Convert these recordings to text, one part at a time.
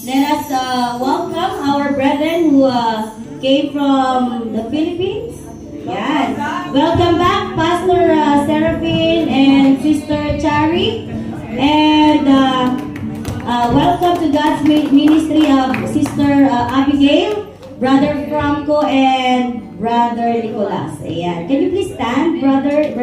Let us welcome our brethren who came from the Philippines. Yes. Welcome back, Pastor Seraphine and Sister Chari. And welcome to God's ministry of Sister Abigail, Brother Franco, and Brother Nicolas. Ayan. Can you please stand, brethren?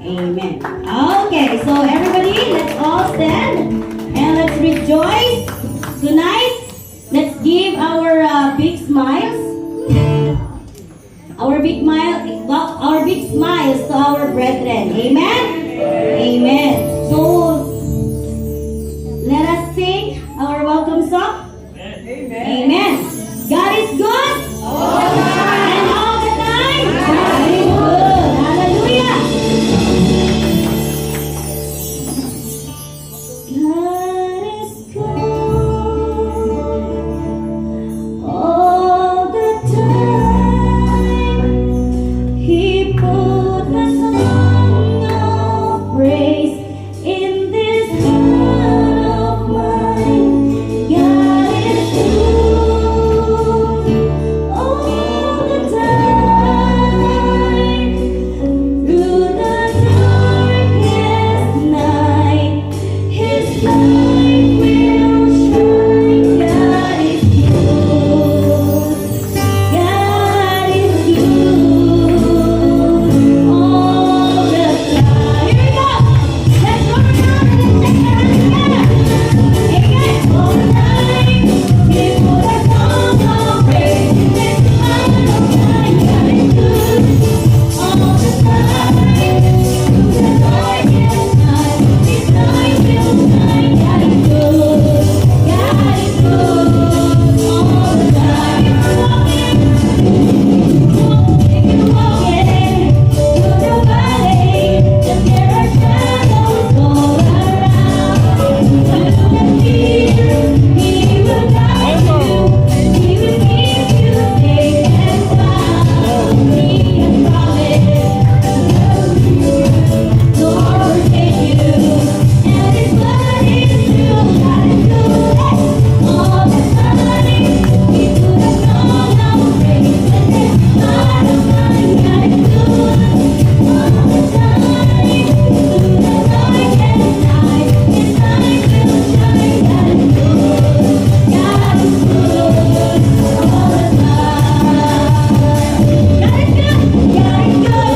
Amen. Okay, so everybody, let's all stand. And let's rejoice tonight. Let's give our big smiles. Our big smiles to our brethren. Amen? Amen. So, let us sing our welcome song. Amen. God is good. And all the time. God is good. Hallelujah. God is good all the time. He put the song of praise in this heart of mine. God is good all the time. Through the darkest night, His light will shine. God is good. God is good all the time. Here we go. Let's go around and let's take our hands together. Amen. All the time. He put a song of praise in this heart of mine. God is good all the time. Through the darkest night, His light will shine. God is good. God is good all the time. If you're walking through the valley, just there are shadows all around. Through the tears, He will guide you. He will keep you safe and sound. He has promised to overtake you, and His blood is true. God is good all the time. He put a song of praise in this heart of mine. God is good all the time. Through the darkest night, His light will shine. God is good. God is good all the time. God is good. God is good. Hey!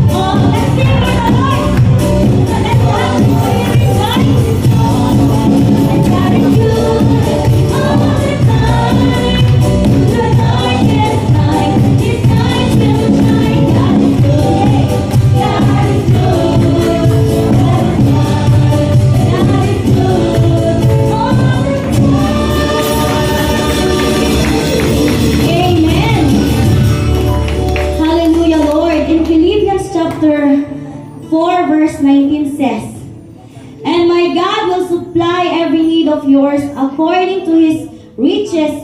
Oh, let's sing for the Lord. Let's worship Him, everybody. And God is good all the time. Through the darkest night, His light will shine. God is good. God is good all the time. God is good all the time. Amen. Hallelujah, Lord. In Philippians chapter 4, verse 19 says, "And my God will supply every need of yours according to His riches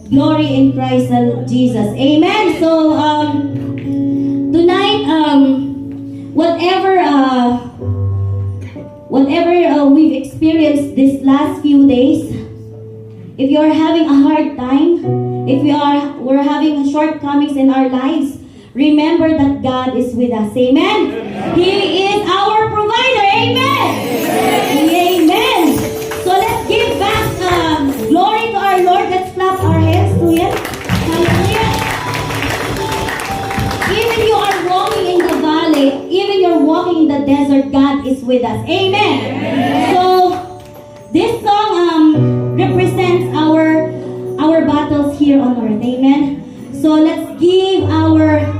glory in Christ Jesus." Amen. So, tonight, whatever we've experienced these last few days, if you are having a hard time, if we're having shortcomings in our lives, remember that God is with us. Amen. He is our provider. Amen. Amen. So let's give back glory to our Lord. Let's clap our hands to Him. Hallelujah. Even you are walking in the valley, even you're walking in the desert, God is with us. Amen. So this song represents our battles here on earth. Amen. So let's give our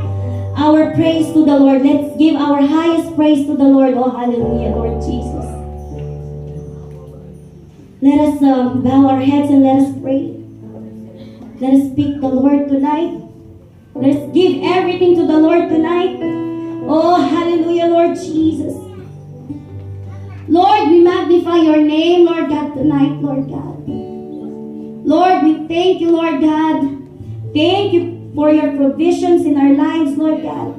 praise to the Lord. Let's give our highest praise to the Lord. Oh, hallelujah, Lord Jesus. Let us bow our heads and let us pray. Let us speak the Lord tonight. Let's give everything to the Lord tonight. Oh, hallelujah, Lord Jesus. Lord, we magnify your name, Lord God, tonight, Lord God. Lord, we thank you, Lord God. Thank you for your provisions in our lives, Lord God.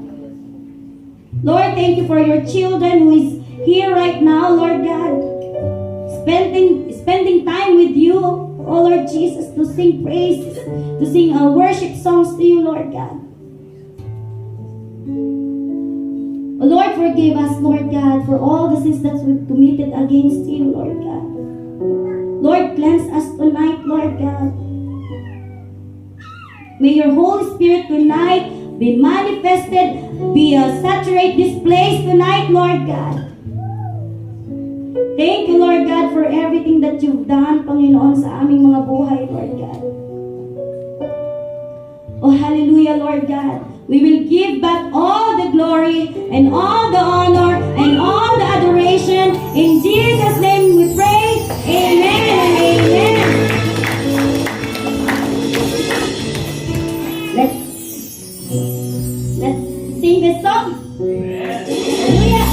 Lord, thank you for your children who is here right now, Lord God. spending time with you, oh Lord Jesus, to sing praises, to sing worship songs to you, Lord God. Oh Lord, forgive us, Lord God, for all the sins that we've committed against you, Lord God. Lord, cleanse us tonight, Lord God. May your Holy Spirit tonight be manifested, saturate this place tonight, Lord God. Thank you, Lord God, for everything that you've done, Panginoon, sa aming mga buhay, Lord God. Oh, hallelujah, Lord God. We will give back all the glory and all the honor and all the adoration. In Jesus' name we pray. Amen and amen. Let's sing this song. Hallelujah.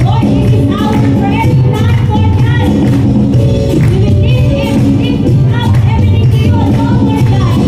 Lord, this is our prayer tonight, Lord God. We will lift out everything to you alone, Lord God.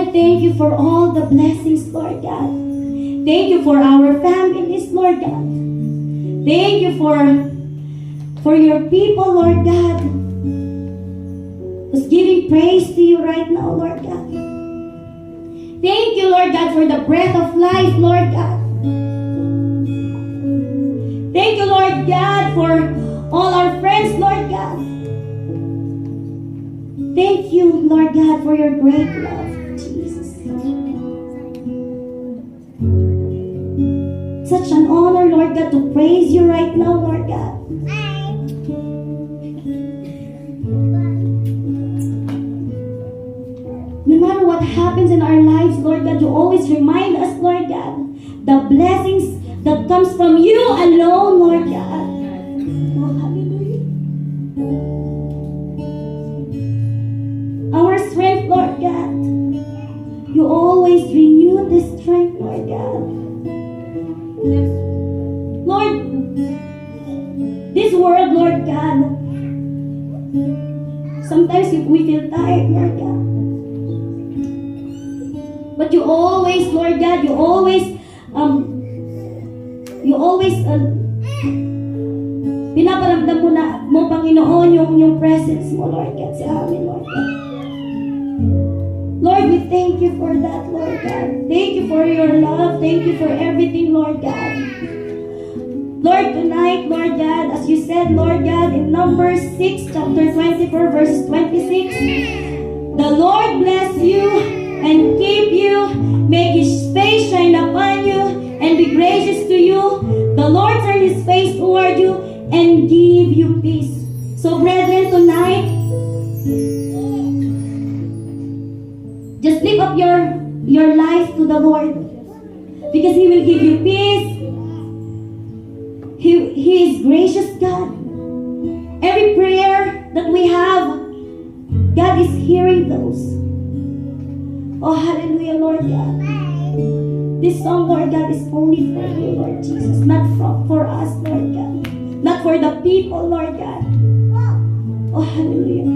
Lord, thank you for all the blessings, Lord God. Thank you for our families, Lord God. Thank you for your people, Lord God, who's giving praise to you right now, Lord God. Thank you, Lord God, for the breath of life, Lord God. Thank you, Lord God, for all our friends, Lord God. Thank you, Lord God, for your great love, Jesus. Such an honor, Lord God, to praise you right now, Lord God. No matter what happens in our lives, Lord God, you always remind us, Lord God, the blessings that comes from you alone, Lord God. Oh, hallelujah. Our strength, Lord God. You always renew the strength, Lord God. Lord, this world, Lord God, sometimes we feel tired, Lord God. But you always, Lord God, you always pinaparamdam mo, Panginoon, yung presence mo, Lord God, sa amin, Lord God. Lord, we thank you for that, Lord God. Thank you for your love. Thank you for everything, Lord God. Lord, tonight, Lord God, as you said, Lord God, in Numbers 6, chapter 24, verse 26, the Lord bless you and keep you, make His face shine upon you, and be gracious to you. The Lord turn His face toward you and give you peace. So, brethren, tonight, just lift up your life to the Lord, because He will give you peace. He is gracious God. Every prayer that we have, God is hearing those. Oh, hallelujah, Lord God. This song, Lord God, is only for you, Lord Jesus, not for us, Lord God. Not for the people, Lord God. Oh, hallelujah.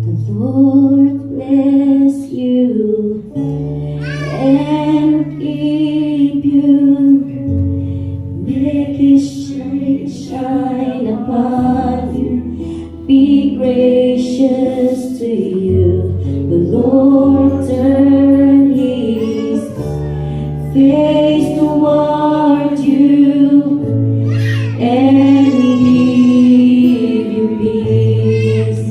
The Lord bless you and keep you. Make His shine upon you. Be gracious to you. The Lord turn His face toward you and give you peace.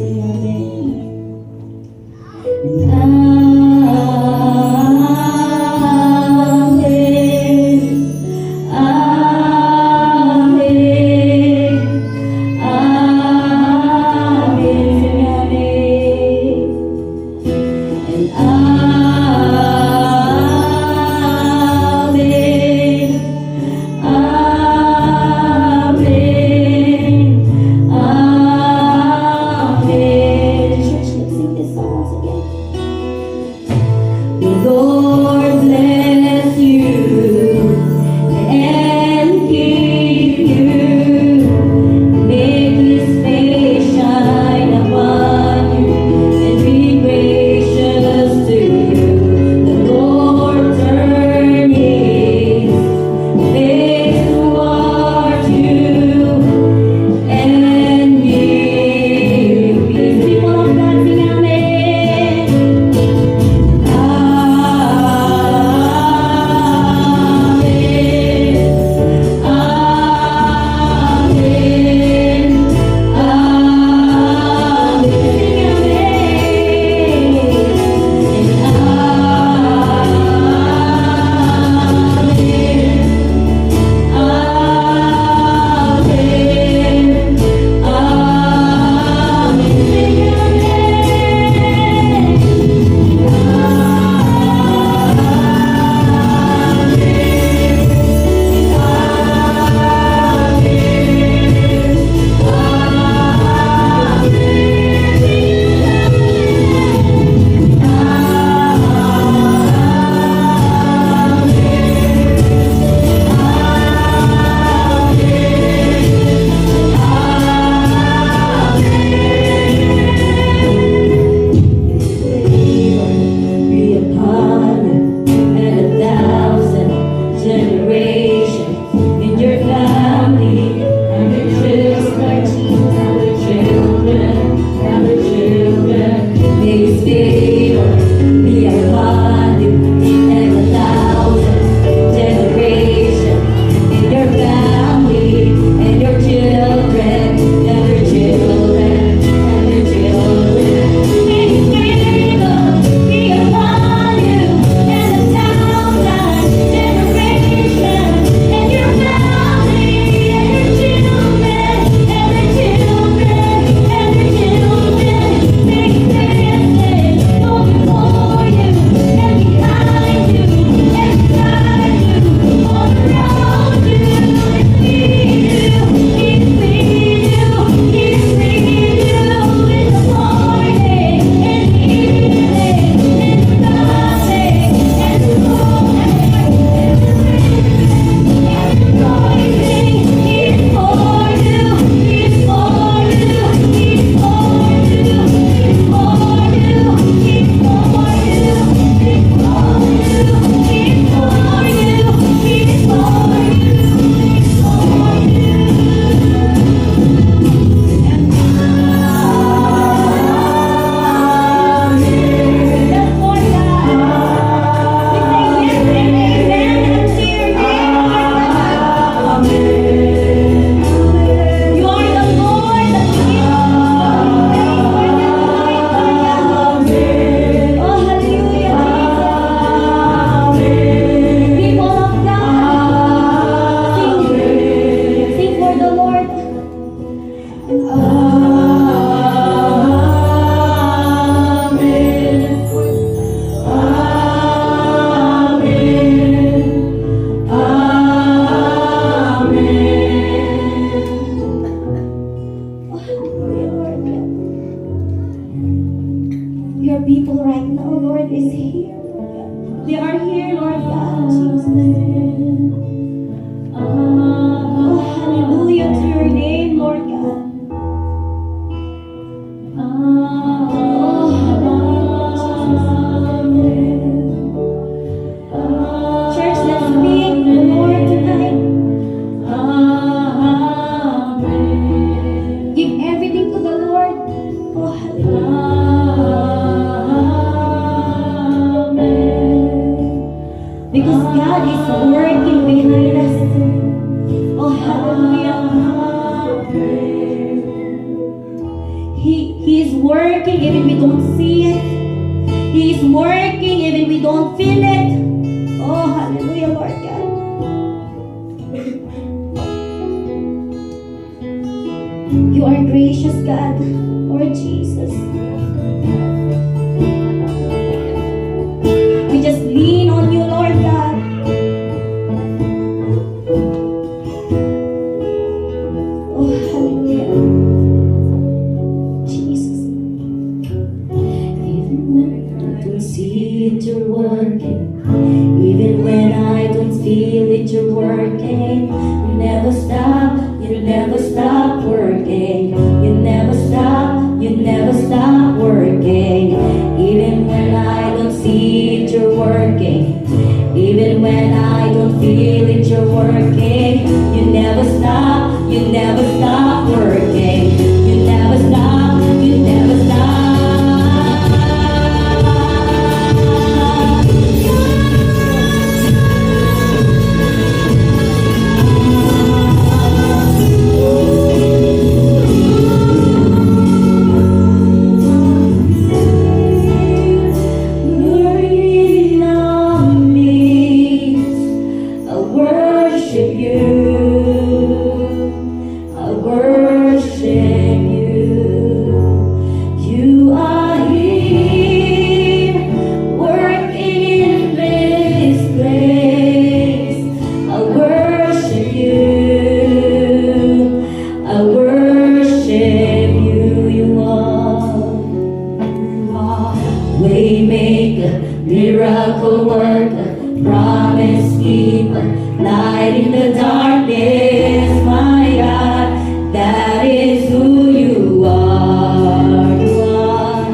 Your people right now, Lord, is here. They are here, Lord God, Jesus. Oh, hallelujah to your name, Lord God. Oh, hallelujah. Church, let's sing the Lord tonight. Give everything to the Lord. Oh, hallelujah. Because God is working behind us. Oh, hallelujah. He is working even we don't see it. He is working even we don't feel it. Oh, hallelujah, Lord God. You are gracious, God, Lord Jesus. We just lean on you, Lord God. Oh, hallelujah. Jesus. Even when I don't see it, you're working. Even when I don't feel it, you're working. You never stop working. You never stop working. Even when I don't see it, you're working. Even when I don't feel it, you're working. You never stop working. You never stop. Working on me, I worship you. I worship you. You are here, working in this place. I worship you. I worship you. You are waymaker, miracle worker, promise keeper, light in the darkness, my God, that is who you are. You are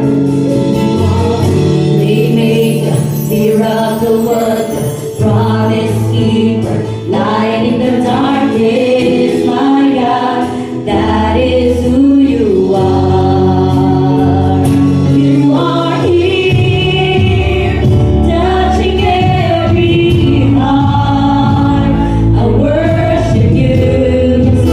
waymaker, miracle worker, promise keeper, light in the darkness, my God, that is who you are. You are here, touching every heart. I worship you. Yes,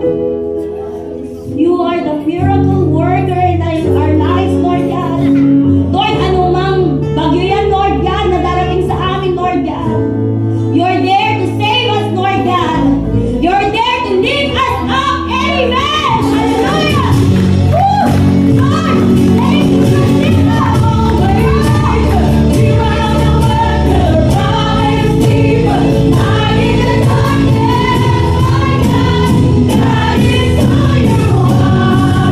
You are the miracle worker in our lives, Lord God. Lord, anumang bagyo yan, Lord God, na darating sa amin, Lord God. You're there to save us, Lord God. You're there to lift us up. Amen. Hallelujah. Woo! Lord, thank you for this hour. You are the worker, promise keeper, light in the darkness, my God. That is who you are.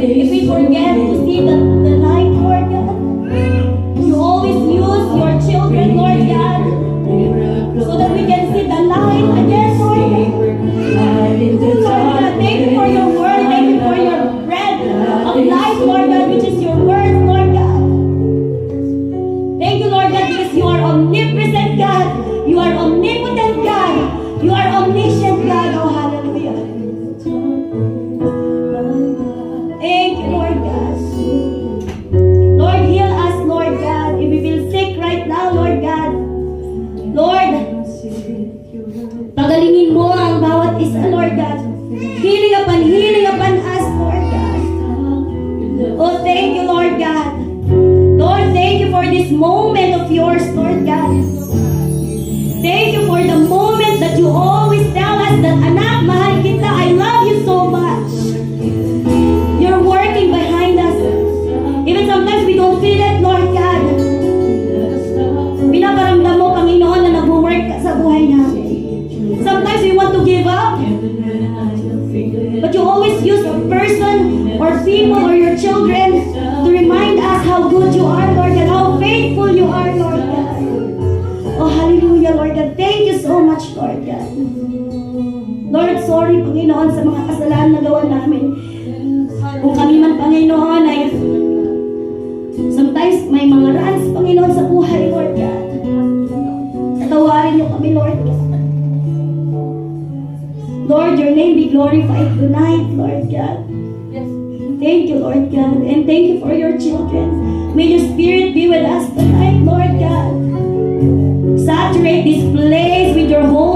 If we forget to see the light, Lord God, you always use your children, Lord God, so that we can see the light again, Lord God. Lord God, thank you for your word, thank you for your bread of life, Lord God, which is your word, Lord God. Thank you, Lord God, because you are omnipresent God, you are omnipotent God, you are omniscient God, oh hallelujah. Thank you, Lord God. Lord, heal us, Lord God. If we feel sick right now, Lord God. Lord, pagalingin mo ang bawat isa, Lord God. Healing upon us, Lord God. Oh, thank you, Lord God. Lord, thank you for this moment of yours, Lord God. Thank you for the moment that you always tell us that, anak, mahal kita, I love you so much. You're working behind us. Even sometimes we don't feel it, Lord God. Pinaparamdam mo, Panginoon, na nag-work ka sa buhay namin. Sometimes we want to give up. But you always use a person or people or your children to remind us how good you are, Lord God, how faithful you are, Lord God. Oh, hallelujah, Lord God. Thank you so much, Lord God. Lord, sorry, Panginoon, sa mga kasalanan na gawa namin. Kung kami man, Panginoon, ay sometimes may mga rants, Panginoon, sa buhay, Lord God. Natawarin niyo kami, Lord God. Lord, your name be glorified tonight, Lord God. Thank you, Lord God. And thank you for your children. May your spirit be with us tonight, Lord God. Saturate this place with your Holy